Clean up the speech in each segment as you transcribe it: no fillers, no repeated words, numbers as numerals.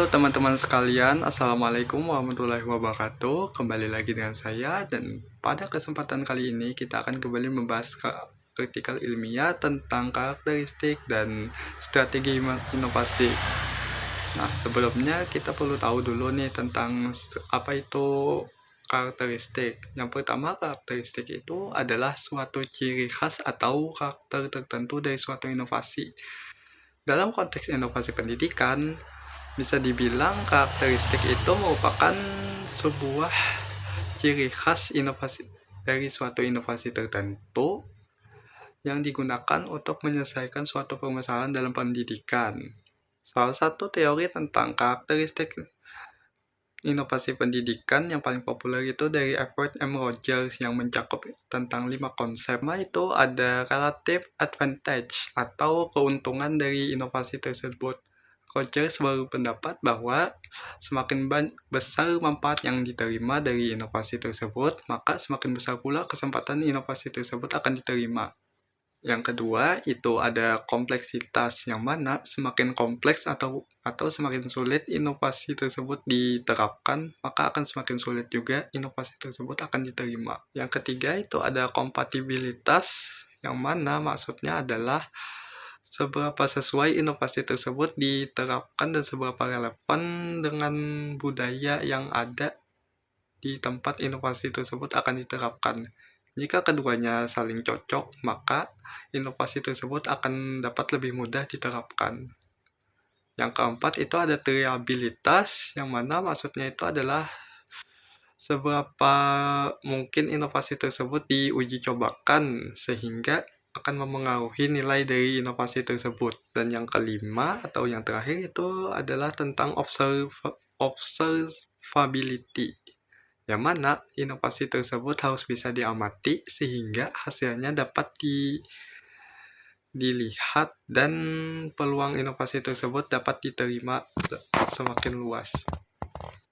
Halo teman-teman sekalian, Assalamualaikum warahmatullahi wabarakatuh. Kembali lagi dengan saya, dan pada kesempatan kali ini kita akan kembali membahas kritikal ilmiah tentang karakteristik dan strategi inovasi. Nah, sebelumnya kita perlu tahu dulu nih tentang apa itu karakteristik. Yang pertama, karakteristik itu adalah suatu ciri khas atau karakter tertentu dari suatu inovasi. Dalam konteks inovasi pendidikan, bisa dibilang karakteristik itu merupakan sebuah ciri khas inovasi dari suatu inovasi tertentu yang digunakan untuk menyelesaikan suatu permasalahan dalam pendidikan. Salah satu teori tentang karakteristik inovasi pendidikan yang paling populer itu dari Edward M. Rogers yang mencakup tentang 5 konsep. Itu ada relative advantage atau keuntungan dari inovasi tersebut. Rogers berpendapat bahwa semakin besar manfaat yang diterima dari inovasi tersebut, maka semakin besar pula kesempatan inovasi tersebut akan diterima. Yang kedua, itu ada kompleksitas, yang mana semakin kompleks atau semakin sulit inovasi tersebut diterapkan, maka akan semakin sulit juga inovasi tersebut akan diterima. Yang ketiga, itu ada kompatibilitas, yang mana maksudnya adalah seberapa sesuai inovasi tersebut diterapkan dan seberapa relevan dengan budaya yang ada di tempat inovasi tersebut akan diterapkan. Jika keduanya saling cocok, maka inovasi tersebut akan dapat lebih mudah diterapkan. Yang keempat itu ada triabilitas, yang mana maksudnya itu adalah seberapa mungkin inovasi tersebut diuji cobakan sehingga akan memengaruhi nilai dari inovasi tersebut. Dan yang kelima atau yang terakhir itu adalah tentang observability, yang mana inovasi tersebut harus bisa diamati sehingga hasilnya dapat dilihat dan peluang inovasi tersebut dapat diterima semakin luas.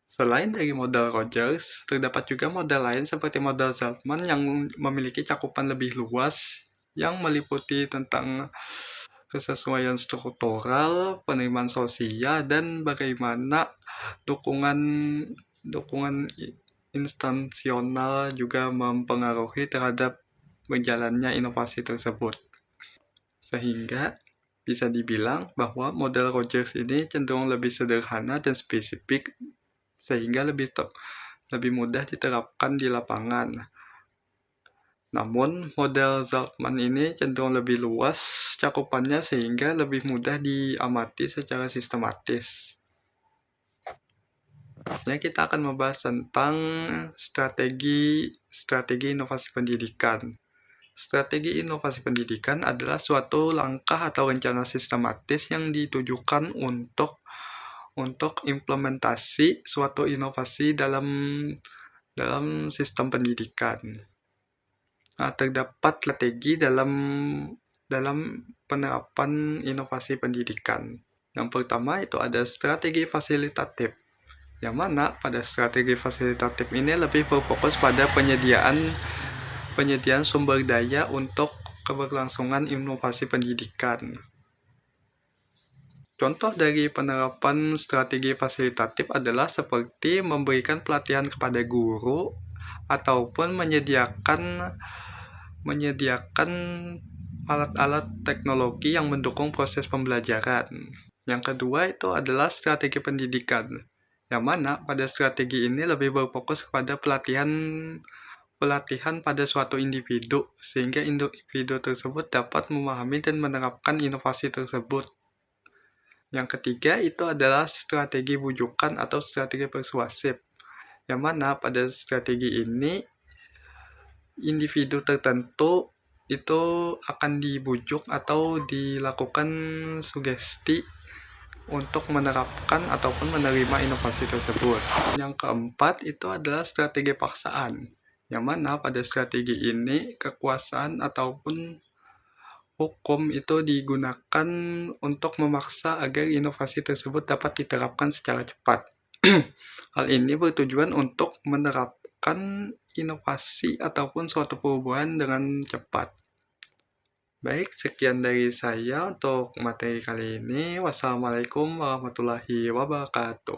Selain dari model Rogers, terdapat juga model lain seperti model Zeltman yang memiliki cakupan lebih luas yang meliputi tentang kesesuaian struktural, penerimaan sosial, dan bagaimana dukungan instansional juga mempengaruhi terhadap berjalannya inovasi tersebut. Sehingga bisa dibilang bahwa model Rogers ini cenderung lebih sederhana dan spesifik sehingga lebih mudah diterapkan di lapangan. Namun, model Zeltman ini cenderung lebih luas cakupannya sehingga lebih mudah diamati secara sistematis. Selanjutnya kita akan membahas tentang strategi inovasi pendidikan. Strategi inovasi pendidikan adalah suatu langkah atau rencana sistematis yang ditujukan untuk implementasi suatu inovasi dalam sistem pendidikan. Nah, terdapat strategi dalam penerapan inovasi pendidikan. Yang pertama itu ada strategi fasilitatif, yang mana pada strategi fasilitatif ini lebih berfokus pada penyediaan sumber daya untuk keberlangsungan inovasi pendidikan. Contoh dari penerapan strategi fasilitatif adalah seperti memberikan pelatihan kepada guru ataupun menyediakan alat-alat teknologi yang mendukung proses pembelajaran. Yang kedua itu adalah strategi pendidikan, yang mana pada strategi ini lebih berfokus kepada pelatihan pada suatu individu, sehingga individu tersebut dapat memahami dan menerapkan inovasi tersebut. Yang ketiga itu adalah strategi bujukan atau strategi persuasif, yang mana pada strategi ini individu tertentu itu akan dibujuk atau dilakukan sugesti untuk menerapkan ataupun menerima inovasi tersebut. Yang keempat itu adalah strategi paksaan, yang mana pada strategi ini kekuasaan ataupun hukum itu digunakan untuk memaksa agar inovasi tersebut dapat diterapkan secara cepat. Hal ini bertujuan untuk menerapkan inovasi ataupun suatu perubahan dengan cepat. Baik, sekian dari saya untuk materi kali ini. Wassalamualaikum warahmatullahi wabarakatuh.